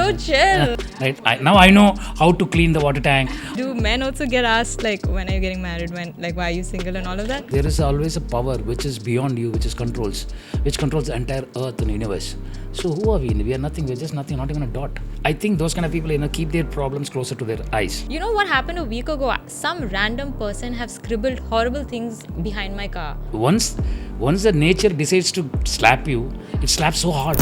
so chill. Right. Now I know how to clean the water tank. Do men also get asked like, when are you getting married? Why are you single and all of that? There is always a power which is beyond you, which controls the entire earth and universe. So who are we? We are nothing. We're just nothing, not even a dot. I think those kind of people, keep their problems closer to their eyes. You know what happened a week ago? Some random person have scribbled horrible things behind my car. Once the nature decides to slap you, it slaps so hard.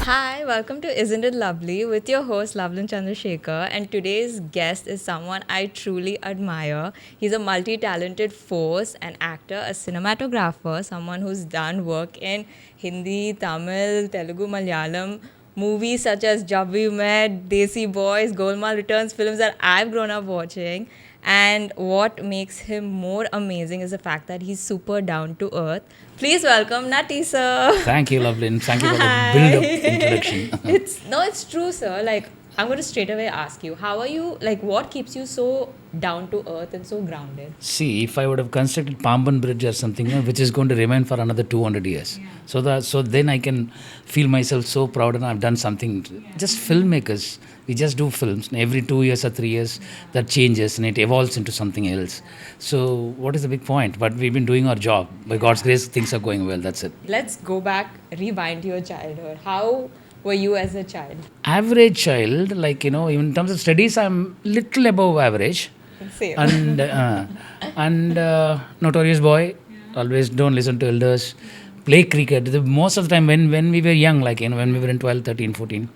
Hi, welcome to Isn't It Lovely with your host Lovelyn Chandrasekhar, and today's guest is someone I truly admire. He's a multi-talented force, an actor, a cinematographer, someone who's done work in Hindi, Tamil, Telugu, Malayalam, movies such as Jab We Met, Desi Boys, Golmaal Returns, films that I've grown up watching. And what makes him more amazing is the fact that he's super down to earth. Please welcome Natty Sir. Thank you, Lovelyn. Thank you for the build-up introduction. It's true, sir. Like, I'm going to straight away ask you, how are you, like, what keeps you so down to earth and so grounded? See, if I would have constructed Pamban Bridge or something, which is going to remain for another 200 years. Yeah. So then I can feel myself so proud and I've done something. Yeah. Just filmmakers, we just do films. Every 2 years or 3 years, that changes and it evolves into something else. So what is the big point? But we've been doing our job. By God's grace, things are going well. That's it. Let's go back, rewind to your childhood. How were you as a child? Average child, in terms of studies, I'm little above average. Same. And notorious boy, always don't listen to elders, play cricket. Most of the time when we were young, when we were in 12, 13, 14,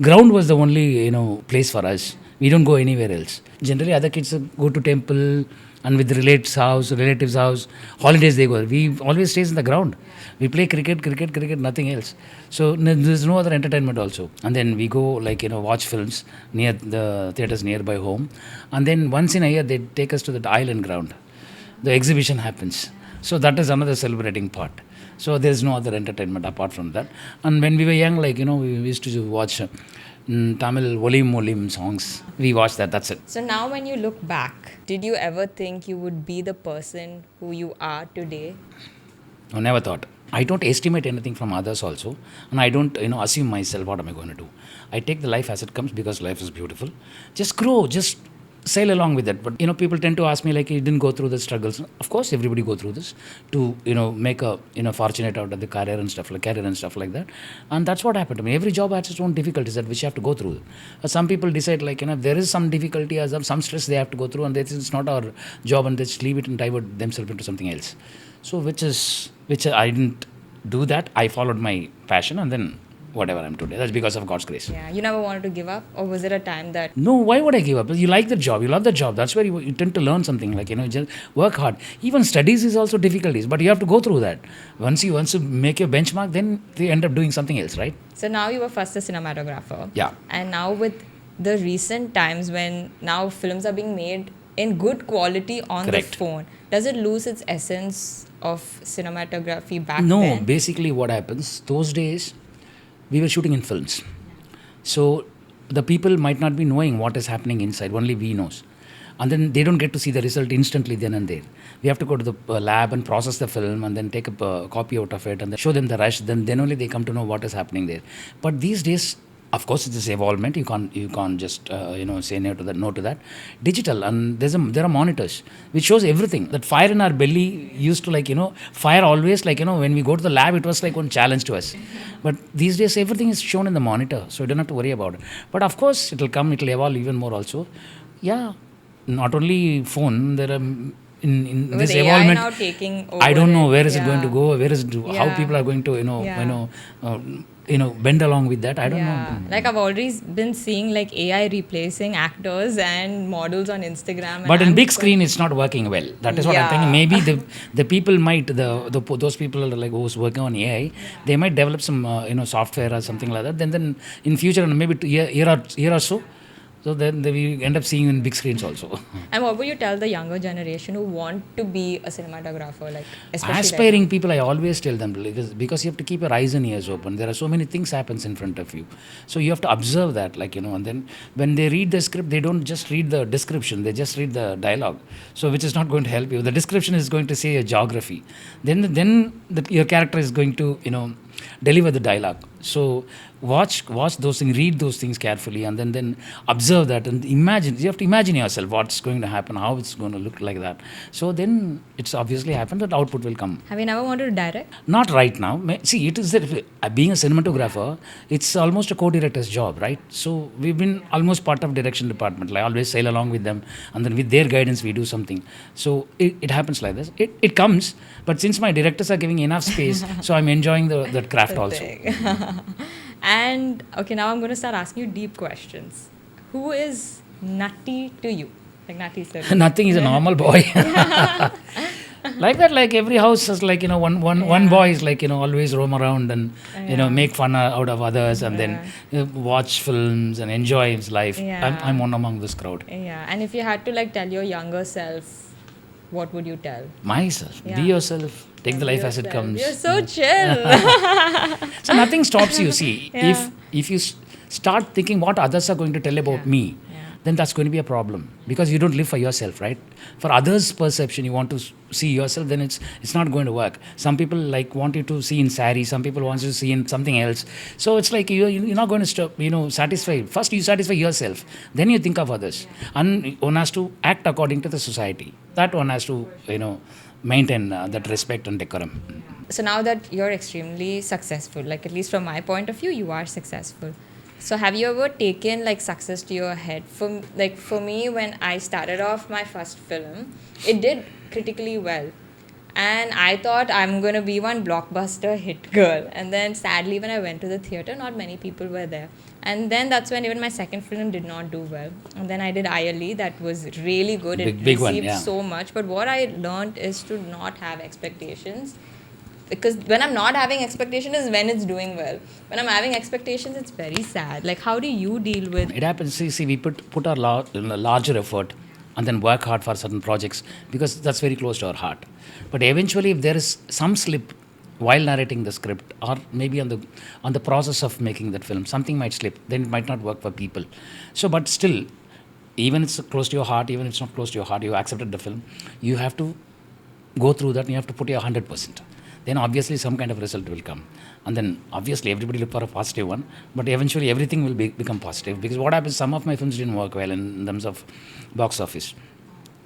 ground was the only, place for us. We don't go anywhere else. Generally, other kids go to temple and with relatives' house, holidays they go. We always stays in the ground. We play cricket, nothing else. So there's no other entertainment also. And then we go watch films near the theatres nearby home. And then once in a year they take us to the island ground. The exhibition happens. So that is another celebrating part. So there's no other entertainment apart from that. And when we were young, we used to watch Tamil Olim songs. We watched that, that's it. So now when you look back, did you ever think you would be the person who you are today? No, never thought. I don't estimate anything from others also. And I don't, assume myself what am I going to do. I take the life as it comes because life is beautiful. Just grow, just sail along with it. But, people tend to ask me you didn't go through the struggles. Of course, everybody go through this to, make a, fortunate out of the career and stuff like that. And that's what happened to me. Every job has its own difficulties that which you have to go through. Some people decide there is some difficulty or some stress they have to go through and it's not our job and they just leave it and divert themselves into something else. So which I didn't do that. I followed my passion and then whatever I'm today. That's because of God's grace. Yeah. You never wanted to give up? Or was it a time that... No, why would I give up? You like the job. You love the job. That's where you tend to learn something. Just work hard. Even studies is also difficulties. But you have to go through that. Once you make your benchmark, then you end up doing something else, right? So now you were first a cinematographer. Yeah. And now with the recent times when now films are being made in good quality on Correct. the phone, does it lose its essence of cinematography back then? No, basically what happens, those days, we were shooting in films. So the people might not be knowing what is happening inside, only we knows. And then they don't get to see the result instantly then and there. We have to go to the lab and process the film and then take a copy out of it and then show them the rush. Then only they come to know what is happening there. But these days, of course, it is evolvement. You can't just say no to that. Digital, and there are monitors which shows everything. That fire in our belly used to fire always when we go to the lab, it was like one challenge to us. But these days everything is shown in the monitor, so you don't have to worry about it. But of course, it'll evolve even more also. Yeah, not only phone. There are in with this AI evolvement. Now taking over I don't know where is it going to go. Where is it? How people are going to bend along with that. I don't know. Like I've already been seeing AI replacing actors and models on Instagram. But in big screen, it's not working well. That is what I'm thinking. Maybe the people might those people who's working on AI, they might develop some software or something like that. Then in future, maybe year or so. So then we end up seeing in big screens also. And what would you tell the younger generation who want to be a cinematographer, especially aspiring people? I always tell them because you have to keep your eyes and ears open. There are so many things happens in front of you, so you have to observe that, and then when they read the script, they don't just read the description; they just read the dialogue. So which is not going to help you. The description is going to say a geography. Then your character is going to deliver the dialogue. So watch those things, read those things carefully, and then observe that and imagine. You have to imagine yourself what's going to happen, how it's going to look like that. So then it's obviously happened that output will come. Have you never wanted to direct? Not right now. See, it is that being a cinematographer, it's almost a co-director's job, right? So we've been almost part of direction department. Like, I always sail along with them, and then with their guidance we do something. So it happens like this. It comes, but since my directors are giving enough space, so I'm enjoying that craft also. And okay, now I'm going to start asking you deep questions. Who is Natty to you? Like Natty Sir. Nothing is a normal boy. Like that, like every house is like, one boy is like, always roam around and, make fun out of others and then watch films and enjoy his life. Yeah. I'm one among this crowd. Yeah, and if you had to like tell your younger self, what would you tell? Myself. Yeah. Be yourself. Take the Be life as it yourself. comes. You're so chill. So nothing stops you. See, Yeah. if you start thinking what others are going to tell about me, then that's going to be a problem because you don't live for yourself, right? For others' perception, you want to see yourself, then it's not going to work. Some people like want you to see in sari, some people want you to see in something else. So it's like you're not going to stop, satisfy. First you satisfy yourself, then you think of others. And one has to act according to the society. That one has to, maintain that respect and decorum. So now that you're extremely successful, like at least from my point of view, you are successful. So have you ever taken like success to your head? For me, when I started off my first film, it did critically well. And I thought I'm going to be one blockbuster hit girl. And then sadly, when I went to the theatre, not many people were there. And then that's when even my second film did not do well. And then I did ILE, that was really good. It Big one, received yeah. so much. But what I learned is to not have expectations. Because when I'm not having expectations is when it's doing well. When I'm having expectations, it's very sad. Like, how do you deal with... It happens. See, we put our larger effort and then work hard for certain projects because that's very close to our heart. But eventually, if there is some slip while narrating the script or maybe on the process of making that film, something might slip. Then it might not work for people. So, but still, even it's close to your heart, even if it's not close to your heart, you accepted the film. You have to go through that and you have to put your 100%. Then obviously some kind of result will come. And then obviously everybody look for a positive one, but eventually everything will become positive because what happens, some of my films didn't work well in terms of box office.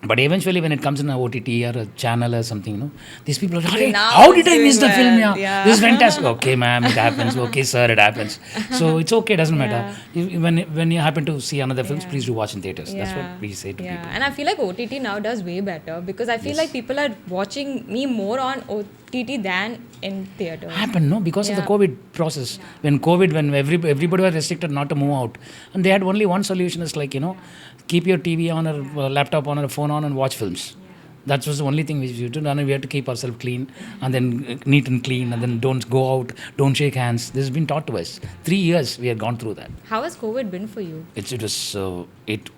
But eventually when it comes in a OTT or a channel or something, these people are like, hey, how did I miss the film? Yeah. This is fantastic. Okay, ma'am, it happens. Okay, sir, it happens. So it's okay, doesn't matter. When you happen to see another films, please do watch in theaters. That's what we say to people. And I feel like OTT now does way better because I feel like people are watching me more on OTT than in theaters. Happened, no? Because of the COVID process. When everybody was restricted not to move out. And they had only one solution is like, keep your TV on or laptop on or phone on and watch films. That was the only thing we used to do. And we had to keep ourselves clean and then neat and clean and then don't go out, don't shake hands. This has been taught to us. 3 years we had gone through that. How has COVID been for you?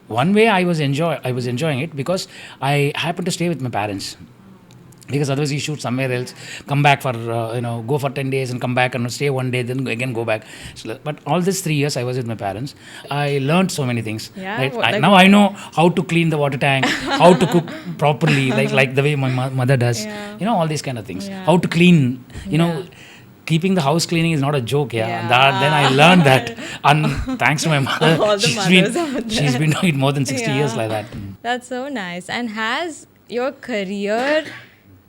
One way I was enjoying it because I happened to stay with my parents. Because otherwise you shoot somewhere else, come back for, go for 10 days and come back and stay one day, then again go back. So, but all these 3 years I was with my parents. I learned so many things. Yeah, right? Now I know how to clean the water tank, how to cook properly, like the way my mother does. Yeah. All these kind of things. How to clean, keeping the house cleaning is not a joke. Then I learned that. And thanks to my mother, All the she's been doing it more than 60 years like that. That's so nice. And has your career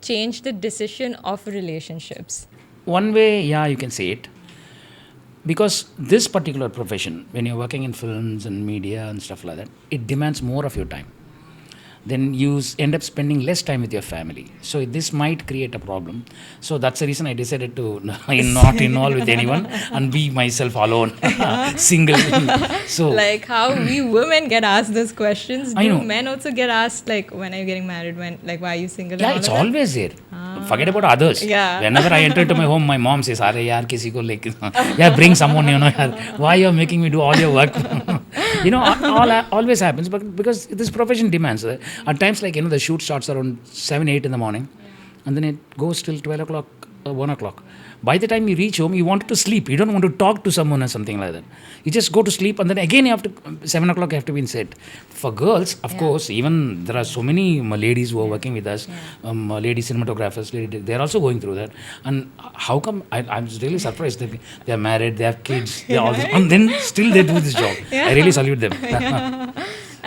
changed the decision of relationships? One way, you can say it. Because this particular profession, when you're working in films and media and stuff like that, it demands more of your time. Then you end up spending less time with your family. So this might create a problem. So that's the reason I decided to not involve with anyone and be myself alone, single. So like how we women get asked those questions, I know. men also get asked like, when are you getting married? Why are you single? Yeah, it's always there. Forget about others. Yeah. Whenever I enter into my home, my mom says, "Arey yaar, kisi ko like, bring someone, yaar. Why you're making me do all your work?" Always happens, but because this profession demands. At times, the shoot starts around 7, 8 in the morning, and then it goes till 12 o'clock 1 o'clock. By the time you reach home, you want to sleep. You don't want to talk to someone or something like that. You just go to sleep, and then again you have to 7 o'clock you have to be in set. For girls, of course, even there are so many ladies who are working with us, lady cinematographers. They are also going through that. And how come I'm really surprised that they are married, they have kids, they are all this, and then still they do this job. I really salute them.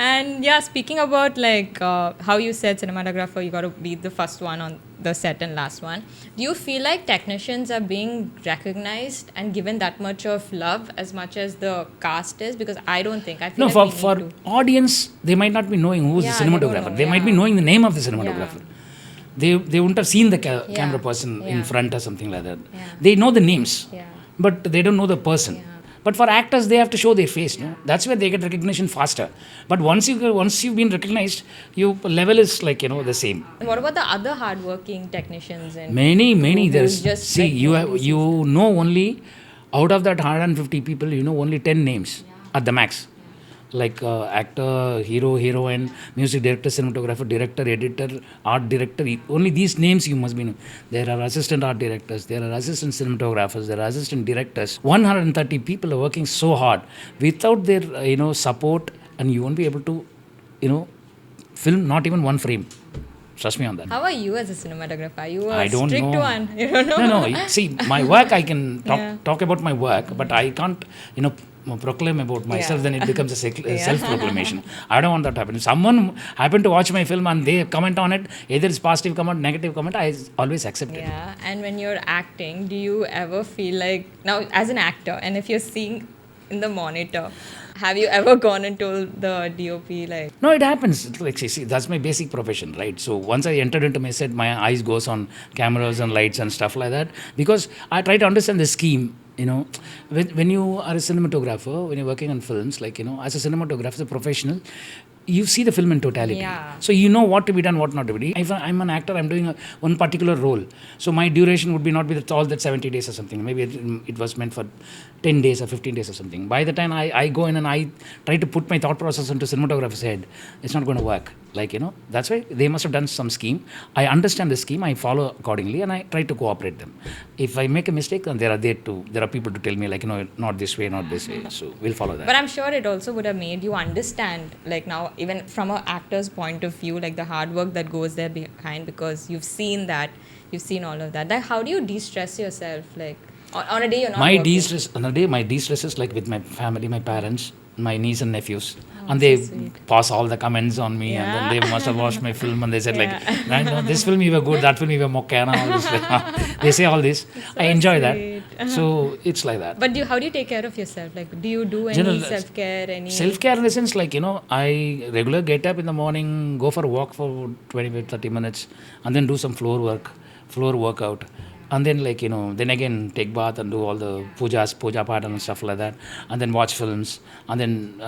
And yeah, speaking about like how you said cinematographer, you got to be the first one on the set and last one. Do you feel like technicians are being recognized and given that much of love as much as the cast is? Because I don't think. I feel No, like for audience, they might not be knowing who's the Yeah, they don't cinematographer. know, They might be yeah. knowing the name of the cinematographer. They wouldn't have seen the camera person in Yeah. front or something like that. Yeah. They know the names, Yeah. but they don't know the person. Yeah. But for actors, they have to show their face. No, that's where they get recognition faster. But once you've been recognized, your level is like the same. And what about the other hardworking technicians and Many who's there's just see like you nobody sees you know only out of that 150 people, you know only 10 names at the max. Like actor, hero, heroine, music director, cinematographer, director, editor, art director. Only these names you must be know. There are assistant art directors, there are assistant cinematographers, there are assistant directors. 130 people are working so hard. Without their support, and you won't be able to film not even one frame. Trust me on that. How are you as a cinematographer? Are you a I don't strict know. one? You don't know? No. See, my work, I can Yeah. talk about my work, but I can't, proclaim about myself. Yeah. Then it becomes a self-proclamation. I don't want that to happen. If someone happened to watch my film and they comment on it, either it's positive comment, negative comment, I always accept it. Yeah, and when you're acting, do you ever feel like, now as an actor, and if you're seeing in the monitor, have you ever gone and told the DOP like, No, it happens. It's like, see, that's my basic profession, right? So once I entered into my set, my eyes goes on cameras and lights and stuff like that, because I try to understand the scheme. When you are a cinematographer, when you're working on films, like as a cinematographer, as a professional, you see the film in totality. Yeah. So you know what to be done, what not to be done. If I'm an actor, I'm doing one particular role. So my duration would be not be all that 70 days or something. Maybe it was meant for 10 days or 15 days or something. By the time I go in and I try to put my thought process into cinematographer's head, it's not going to work. That's why they must have done some scheme. I understand the scheme, I follow accordingly, and I try to cooperate them. If I make a mistake, then there are people to tell me like, not this way, not this way. So we'll follow that. but I'm sure it also would have made you understand, like now, even from an actor's point of view, like the hard work that goes there behind, because you've seen that, you've seen all of that. Like, how do you de-stress yourself? Like, on a day you're not My working? de-stress on a day, my de-stress is like with my family, my parents, my niece and nephews, and so they sweet. pass all the comments on me, Yeah. and then they must have watched my film, and they said Yeah. like, no, this film you were good, that film you were mokkana, all this. They say all this. I enjoy sweet. that. So it's like that. But how do you take care of yourself? Like, do you do any General- self-care? Any Self-care in the sense like, I regular get up in the morning, go for a walk for 20 30 minutes, and then do some floor workout. And then then again take bath and do all the puja part and stuff like that, and then watch films, and then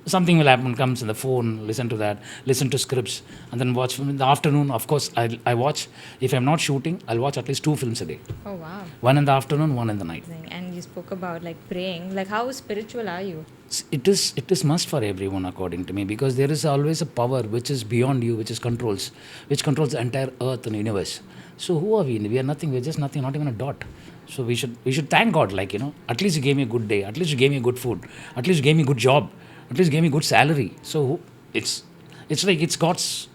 something will happen, comes in the phone, listen to that, listen to scripts, and then watch film in the afternoon. Of course, I watch, if I'm not shooting, I'll watch at least 2 films a day. Oh wow. One in the afternoon, one in the night. And you spoke about like praying. Like, how spiritual are you? It is must for everyone, according to me, because there is always a power which is beyond you, which controls the entire earth and universe. So who are we? We are nothing. We are just nothing, not even a dot. So we should thank God. Like, at least you gave me a good day. At least you gave me good food. At least you gave me good job. At least you gave me good salary. So it's like it's God's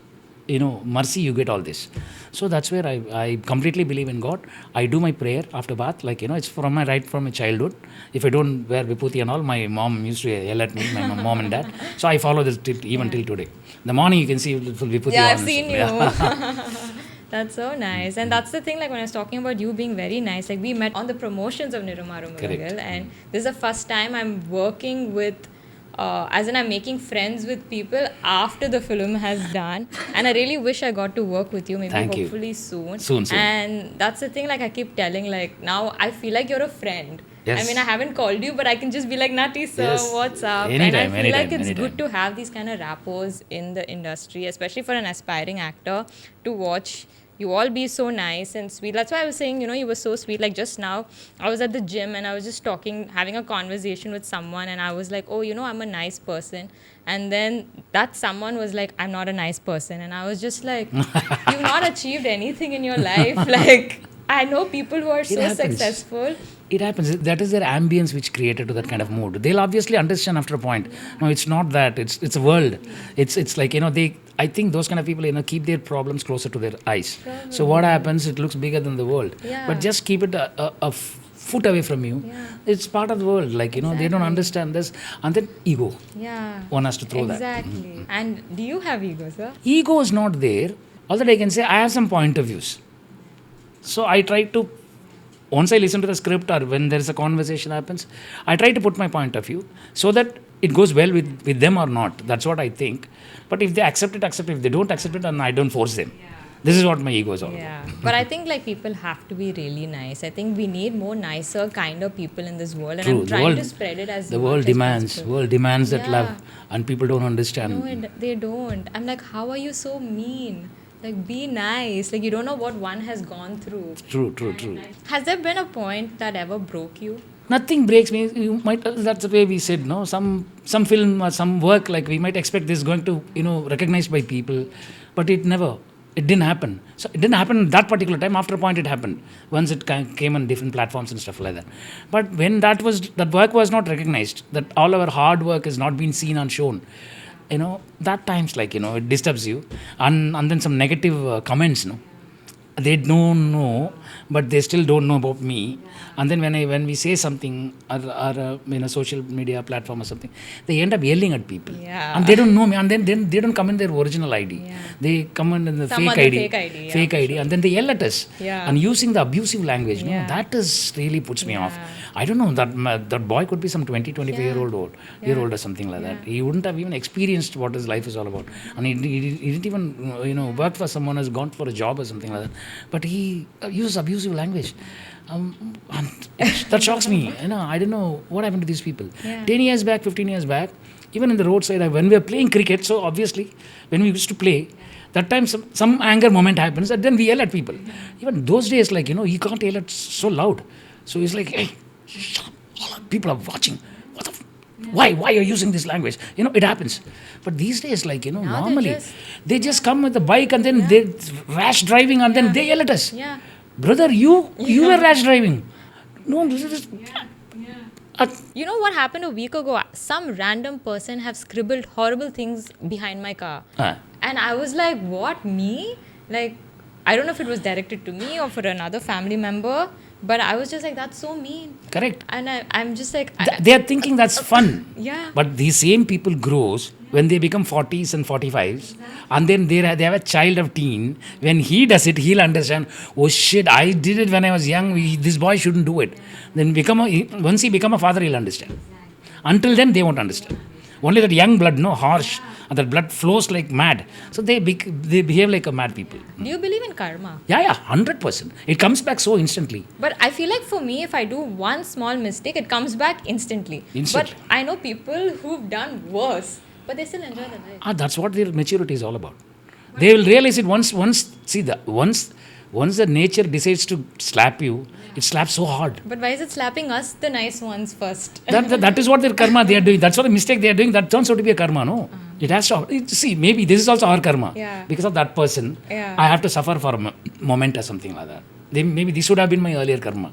mercy. You get all this. So that's where I completely believe in God. I do my prayer after bath. Like, it's from my childhood. If I don't wear vibhuti and all, my mom used to yell at me, my mom and dad. So I follow this till today. In the morning you can see full vibhuti Yeah, on. I've seen you. Yeah. That's so nice. And that's the thing, like when I was talking about you being very nice, like we met on the promotions of Nirumaru Correct. Murugal, and this is the first time I'm working with, as in I'm making friends with people after the film has done. And I really wish I got to work with you, maybe Thank you. hopefully soon. Soon. And that's the thing, like I keep telling, like now I feel like you're a friend. Yes. I mean, I haven't called you, but I can just be like, Natty Sir, Yes. what's up? Anytime, and I feel like anytime, it's anytime. good to have these kind of rappos in the industry, especially for an aspiring actor, to watch you all be so nice and sweet. That's why I was saying, you were so sweet. Like just now, I was at the gym and I was just having a conversation with someone, and I was like, oh, I'm a nice person. And then that someone was like, I'm not a nice person. And I was just like, you've not achieved anything in your life. Like, I know people who are so happens. successful. It happens. That is their ambience which created to that kind of mood. They'll obviously understand after a point. No, it's not that. It's a world. It's like, they. I think those kind of people, keep their problems closer to their eyes. So what happens? It looks bigger than the world. Yeah. But just keep it a foot away from you. Yeah. It's part of the world. Like, they don't Exactly. understand this. And then ego. Yeah. One has to throw that. Exactly. And do you have ego, sir? Ego is not there. All that I can say, I have some point of views. So I try to, once I listen to the script or when there is a conversation happens, I try to put my point of view so that it goes well with them or not. That's what I think. But if they accept it, accept it. If they don't accept it, then I don't force them. This is what my ego is all about. Yeah. But I think like people have to be really nice. I think we need more nicer, kinder people in this world. And True. I'm trying to spread it as The much world as demands. possible. World demands that Yeah. love, and people don't understand. No, they don't. I'm like, how are you so mean? Like, be nice. Like, you don't know what one has gone through. True. Has there been a point that ever broke you? Nothing breaks me. You might. That's the way we said. No, some film or some work, like we might expect this going to recognized by people, but it never. It didn't happen. So it didn't happen that particular time. After a point, it happened. Once it came on different platforms and stuff like that. But when that work was not recognized, that all our hard work is not being seen and shown, that times like it disturbs you, and then some negative comments. They don't know, but they still don't know about me. And then when we say something or in a social media platform or something, they end up yelling at people. Yeah. And they don't know me. And then they don't come in their original ID. Yeah. They come in the Some fake other ID. fake ID, yeah, Fake ID. And then they yell at us. Yeah. And using the abusive language. Yeah. That is really puts me off. Yeah. I don't know. That boy could be some 25-year-old Yeah. or something like that. He wouldn't have even experienced what his life is all about. And he didn't even work for someone who's gone for a job or something like that. But he uses abusive language. And that shocks me. I don't know what happened to these people. Yeah. 10 years back, 15 years back, even in the roadside, when we were playing cricket, so obviously, when we used to play, that time some anger moment happens, and then we yell at people. Even those days, like, you can't yell at so loud. So it's like, hey, shut up. People are watching. What the why are you using this language? It happens. But these days, like, Now normally, they just come with the bike and then they're rash driving and then they yell at us. Yeah. Brother, you were rash driving. No, this is... You know what happened a week ago? Some random person have scribbled horrible things behind my car. And I was like, what, me? Like, I don't know if it was directed to me or for another family member, but I was just like, that's so mean. Correct. And I'm just like... They are thinking that's fun. Yeah. But these same people grows when they become 40s and 45s, and then they have a child of teen. When he does it, he'll understand, oh shit, I did it when I was young. This boy shouldn't do it. Then once he become a father, he'll understand. Until then, they won't understand. Only that young blood, harsh, and that blood flows like mad. So they behave like a mad people. Do you believe in karma? Yeah, 100%. It comes back so instantly. But I feel like for me, if I do one small mistake, it comes back instantly. Instantly. But I know people who've done worse, but they still enjoy their life. That's what their maturity is all about. They will realize it once the nature decides to slap you, it slaps so hard. But why is it slapping us, the nice ones, first? That is what their karma they are doing. That's what the mistake they are doing. That turns out to be a karma, no? It has to... See, maybe this is also our karma. Yeah. Because of that person, Yeah. I have to suffer for a moment or something like that. Maybe this would have been my earlier karma.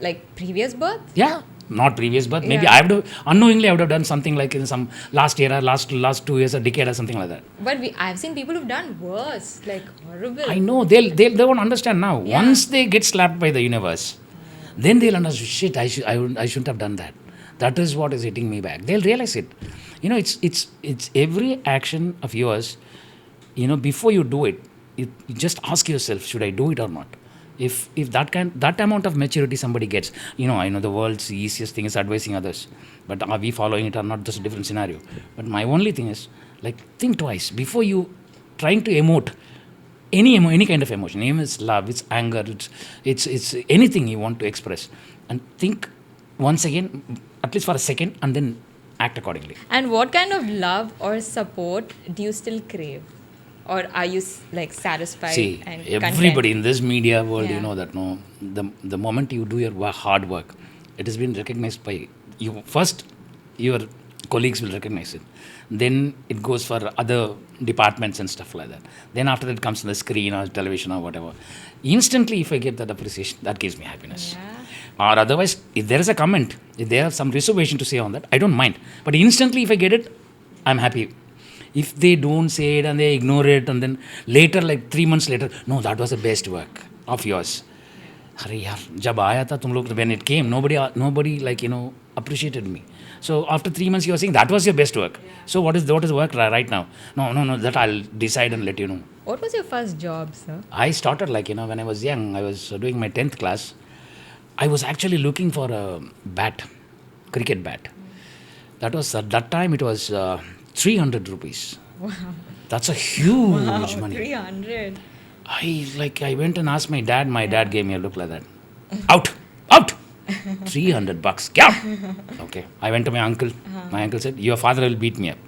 Like previous birth? Yeah. Not previous birth. Maybe Yeah. unknowingly I would have done something like in some last year or last 2 years, a decade or something like that. But I've seen people who've done worse, like horrible. I know, they won't understand now. Yeah. Once they get slapped by the universe, then they'll understand, shit, I shouldn't have done that. That is what is hitting me back. They'll realize it. It's every action of yours, before you do it, you just ask yourself, should I do it or not? If that amount of maturity somebody gets, I know the world's easiest thing is advising others, but are we following it or not? That's a different scenario. But my only thing is, like, think twice before you trying to emote any kind of emotion. Even it's love, it's anger, it's anything you want to express, and think once again, at least for a second, and then act accordingly. And what kind of love or support do you still crave? Or are you like satisfied See, and everybody content? in this media world, Yeah. you know that, no, the moment you do your hard work, it has been recognized by you. First, your colleagues will recognize it. Then it goes for other departments and stuff like that. Then after that comes on the screen or television or whatever. Instantly, if I get that appreciation, that gives me happiness. Yeah. Or otherwise, if there is a comment, if there is some reservation to say on that, I don't mind. But instantly, if I get it, I'm happy. If they don't say it and they ignore it, and then later, like 3 months later, no, that was the best work of yours. अरे यार जब आया था तुम लोग when it came nobody like appreciated me. So after 3 months you are saying that was your best work. So what is work right now? No, that I'll decide and let you know. What was your first job, sir? I started like when I was young. I was doing my 10th class. I was actually looking for a bat, cricket bat. That was at that time it was 300 rupees. Wow. That's a huge money. 300. I went and asked my dad. My dad gave me a look like that. Out. 300 bucks. Get out. Okay. I went to my uncle. My uncle said, your father will beat me up.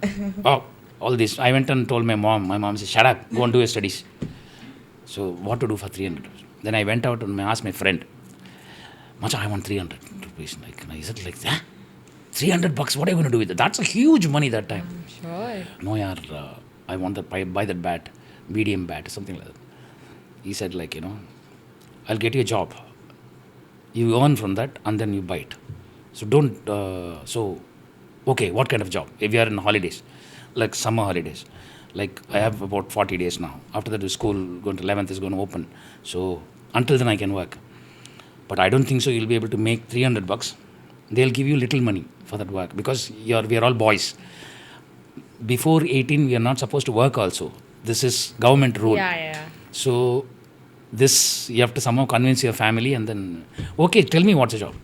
Oh, all this. I went and told my mom. My mom said, shut up. Go and do your studies. So what to do for 300? Then I went out and I asked my friend, Macha, I want 300 rupees. I said like that. 300 bucks. What are you going to do with it? That's a huge money that time. Sure. No, yaar, I want that. Buy that bat, medium bat, something like that. He said I'll get you a job. You earn from that and then you buy it. So don't, okay, what kind of job? If you are in holidays, like summer holidays, like I have about 40 days now. After that the school going to 11th is going to open. So until then I can work. But I don't think so you'll be able to make 300 bucks. They'll give you little money for that work because we are all boys. Before 18 we are not supposed to work also. This is government rule. Yeah. So this you have to somehow convince your family and then okay, tell me what's the job.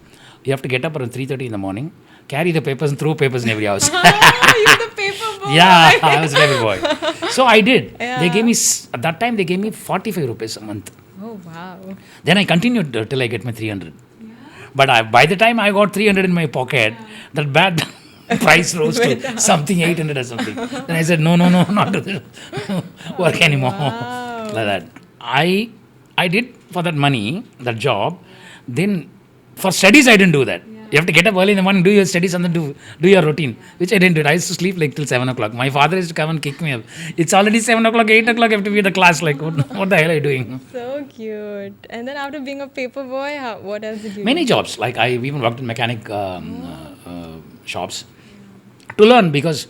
You have to get up around 3:30 in the morning, carry the papers and throw papers in every house. You're the paper boy. Yeah, I was a paper boy. So I did. Yeah. They gave me at that time they gave me 45 rupees a month. Oh wow. Then I continued till I get my 300. But by the time I got 300 in my pocket, that bad price rose to something 800 or something. Then I said no, not to this work anymore. Wow. Like that. I did for that money, that job. Then for studies, I didn't do that. You have to get up early in the morning, do your studies, and then do your routine, which I didn't do. I used to sleep like till 7 o'clock. My father used to come and kick me up. It's already 7 o'clock, 8 o'clock, I have to be at the class. Like, what the hell are you doing? So cute. And then after being a paper boy, what else did you Many do? jobs. Like I even worked in mechanic shops to learn because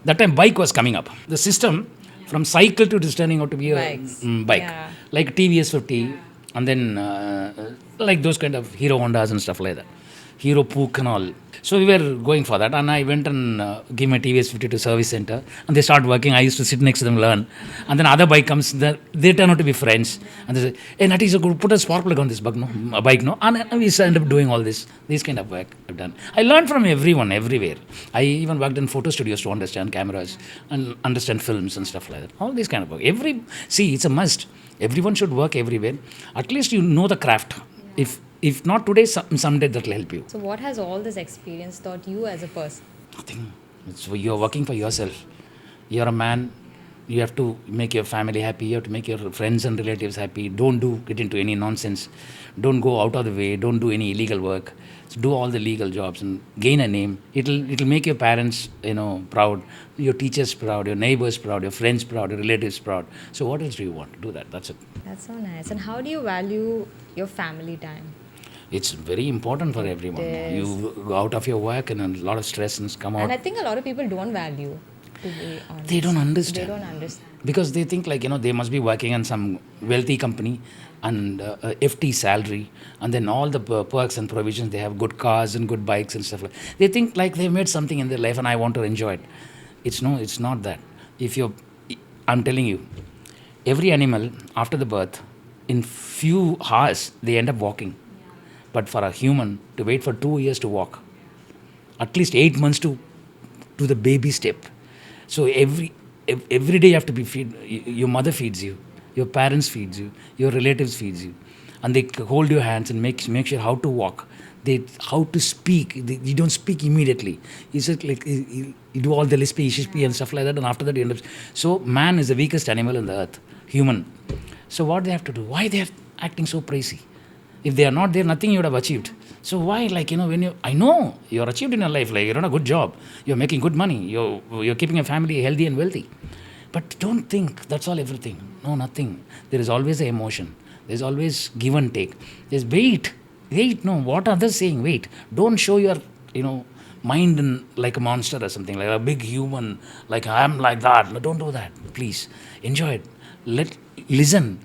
that time bike was coming up. The system from cycle to turning out to be a Bikes. Bike, Yeah. like TVS 50, and then like those kind of Hero Hondas and stuff like that, Hero Pook and all. So we were going for that, and I went and gave my TVS 50 to service center, and they start working. I used to sit next to them, learn, and then other bike comes. They turn out to be friends, and they say, "Hey, Natty Sir, put a spark plug on this bike, no?" And we end up doing all this kind of work I've done. I learned from everyone, everywhere. I even worked in photo studios to understand cameras and understand films and stuff like that. All these kind of work. It's a must. Everyone should work everywhere. At least you know the craft. If not today, someday that will help you. So what has all this experience taught you as a person? Nothing. You're working for yourself. You're a man. You have to make your family happy. You have to make your friends and relatives happy. Don't get into any nonsense. Don't go out of the way. Don't do any illegal work. So do all the legal jobs and gain a name. It'll make your parents proud, your teachers proud, your neighbors proud, your friends proud, your relatives proud. So what else do you want? Do that. That's it. That's so nice. And how do you value your family time? It's very important for everyone. is. You go out of your work and a lot of stress and come out. And I think a lot of people don't value, to be honest. They don't understand. They don't understand. Because they think they must be working in some wealthy company and FT salary, and then all the perks and provisions. They have good cars and good bikes and stuff like. They think like they've made something in their life and I want to enjoy it. It's not that. I'm telling you, every animal after the birth, in few hours they end up walking. But for a human to wait for 2 years to walk, at least 8 months to the baby step. So every day you have to be feed. Your mother feeds you, your parents feeds you, your relatives feeds you, and they hold your hands and make sure how to walk. How to speak. You don't speak immediately. You said like you do all the lispy, shispy and stuff like that, and after that you end up. So man is the weakest animal on the earth, human. So what they have to do? Why they are acting so crazy? If they are not there, nothing you would have achieved. So why, like, when I know you're achieved in your life, like you're on a good job, you're making good money, you're keeping your family healthy and wealthy. But don't think that's all everything. No, nothing. There is always an emotion. There's always give and take. There's wait. No, what others saying? Wait. Don't show your, mind like a monster or something, like a big human, like I'm like that. No, don't do that. Please enjoy it. Listen.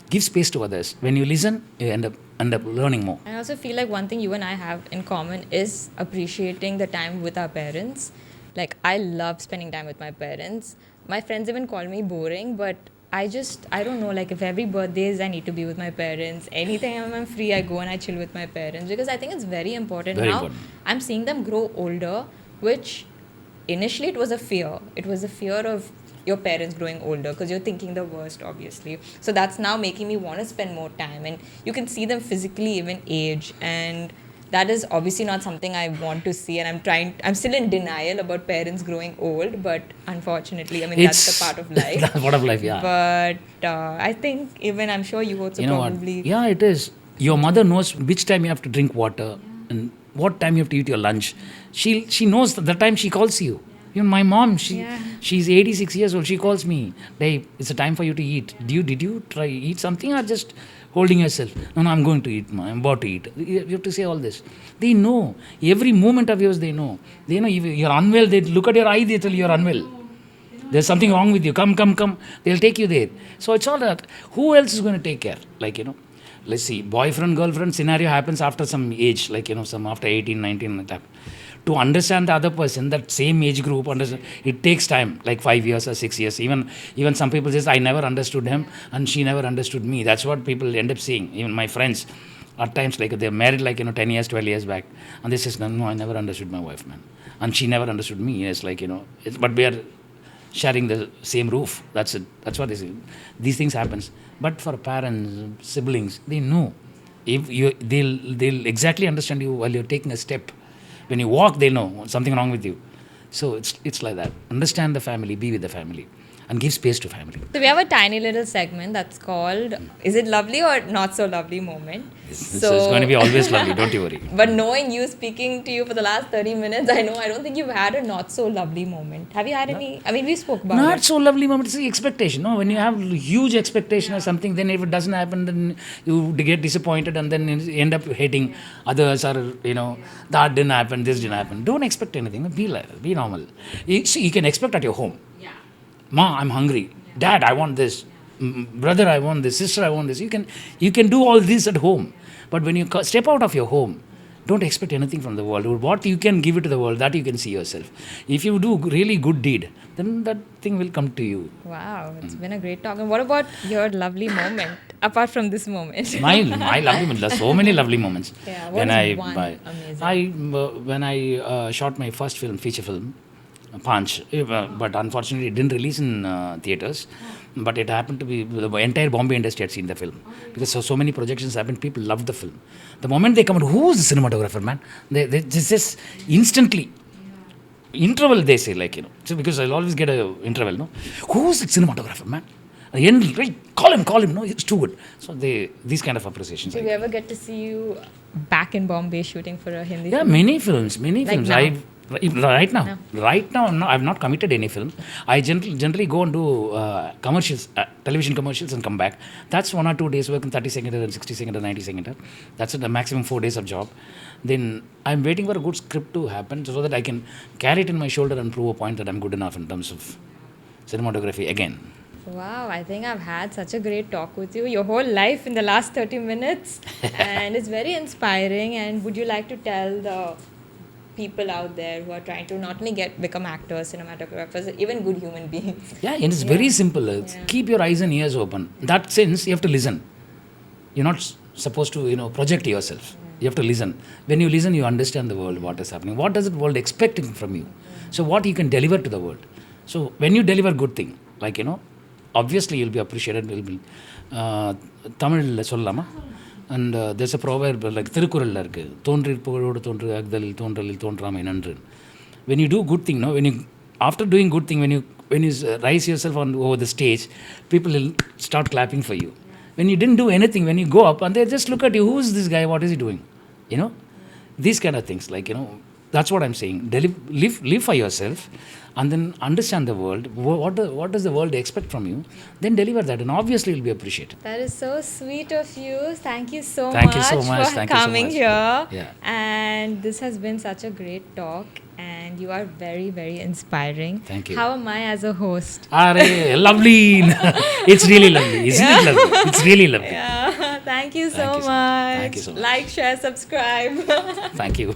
Give space to others. When you listen, you end up learning more. I also feel like one thing you and I have in common is appreciating the time with our parents. Like, I love spending time with my parents. My friends even call me boring, but I don't know, like, if every birthdays I need to be with my parents, anytime I'm free, I go and I chill with my parents, because I think it's very important. Very Now, important. I'm seeing them grow older, which initially it was a fear. It was a fear of your parents growing older because you're thinking the worst, obviously. So that's now making me want to spend more time, and you can see them physically even age, and that is obviously not something I want to see, and I'm still in denial about parents growing old, but unfortunately, I mean, that's the part of life. That's part of life, yeah. But I think even I'm sure you also You know probably what? Yeah, it is. Your mother knows which time you have to drink water and what time you have to eat your lunch. She knows the time she calls you. Even my mom, she's 86 years old. She calls me, "Hey, it's a time for you to eat. Did you try eat something or just holding yourself?" No, I'm going to eat. I'm about to eat. You have to say all this. They know every moment of yours. They know. They know if you're unwell. They look at your eye. They tell you you're unwell. There's something wrong with you. Come. They'll take you there. So it's all that. Who else is going to take care? Let's see. Boyfriend, girlfriend scenario happens after some age, some after 18, 19, like that. To understand the other person, that same age group, it takes time, like 5 years or 6 years. Even some people says, I never understood him and she never understood me. That's what people end up saying. Even my friends, at times, like they're married 10 years, 12 years back. And they says, no, I never understood my wife, man. And she never understood me. It's but we are sharing the same roof. That's it. That's what they say. These things happens. But for parents, siblings, they know. If they'll exactly understand you while you're taking a step. When you walk, they know something wrong with you. So it's like that. Understand the family, be with the family, and give space to family. So we have a tiny little segment that's called "Is it lovely or not so lovely?" moment. It's going to be always lovely. Don't you worry. But knowing you, speaking to you for the last 30 minutes, I don't think you've had a not so lovely moment. Have you had any? I mean, we spoke about Not it. so lovely moment. It's the expectation. No, when you have huge expectation or something, then if it doesn't happen, then you get disappointed and then you end up hating others, or that didn't happen, this didn't happen. Don't expect anything. Be normal. You can expect at your home. Ma, I'm hungry. Dad, I want this. Brother, I want this. Sister, I want this. You can do all this at home. But when you step out of your home, don't expect anything from the world. What you can give it to the world, that you can see yourself. If you do really good deed, then that thing will come to you. Wow, it's been a great talk. And what about your lovely moment, apart from this moment? My lovely moment. There's so many lovely moments. Yeah, what is one amazing? When I shot my first film, feature film, Punch, but unfortunately it didn't release in theatres. But it happened to be the entire Bombay industry had seen the film, because so many projections happened. People loved the film. The moment they come out, who's the cinematographer, man? They just instantly interval. They say so because I'll always get a interval. No, who's the cinematographer, man? At the end, right, call him. No, it's too good. So these kind of appreciations. Did we ever get to see you back in Bombay shooting for a Hindi Yeah, film? many films. Now? Right now, no, I've not committed any film. I generally go and do commercials, television commercials, and come back. That's 1 or 2 days work in 30 second and 60 second and 90 second. That's the maximum 4 days of job. Then I'm waiting for a good script to happen so that I can carry it in my shoulder and prove a point that I'm good enough in terms of cinematography again. Wow, I think I've had such a great talk with you. Your whole life in the last 30 minutes. And it's very inspiring. And would you like to tell the people out there who are trying to not only become actors, cinematographers, even good human beings? Yeah, and it's very simple. Keep your eyes and ears open. In that sense, you have to listen. You're not supposed to, project yourself. You have to listen. When you listen, you understand the world, what is happening. What does the world expect from you? So what you can deliver to the world. So when you deliver good thing, obviously you'll be appreciated. You'll be Tamil sollama. And there's a proverb like Thirukuralla irukku. Thonrir pugarodu thondru agdalil thondralil thondramai nandru. When you do good thing, after doing good thing, when you rise yourself over the stage, people will start clapping for you. When you didn't do anything, when you go up and they just look at you, who is this guy? What is he doing? these kind of things, like, that's what I'm saying. Live for yourself, and then understand the world. What does the world expect from you? Then deliver that, and obviously it'll be appreciated. That is so sweet of you. Thank you so Thank much you so much. for Thank you so coming much. here. Yeah. And this has been such a great talk, and you are very, very inspiring. Thank you. How am I as a host? Lovely. It's really lovely. Isn't it lovely? It's really lovely. Yeah. Thank you so Thank you so much. much. Thank you so much. Like, share, subscribe. Thank you.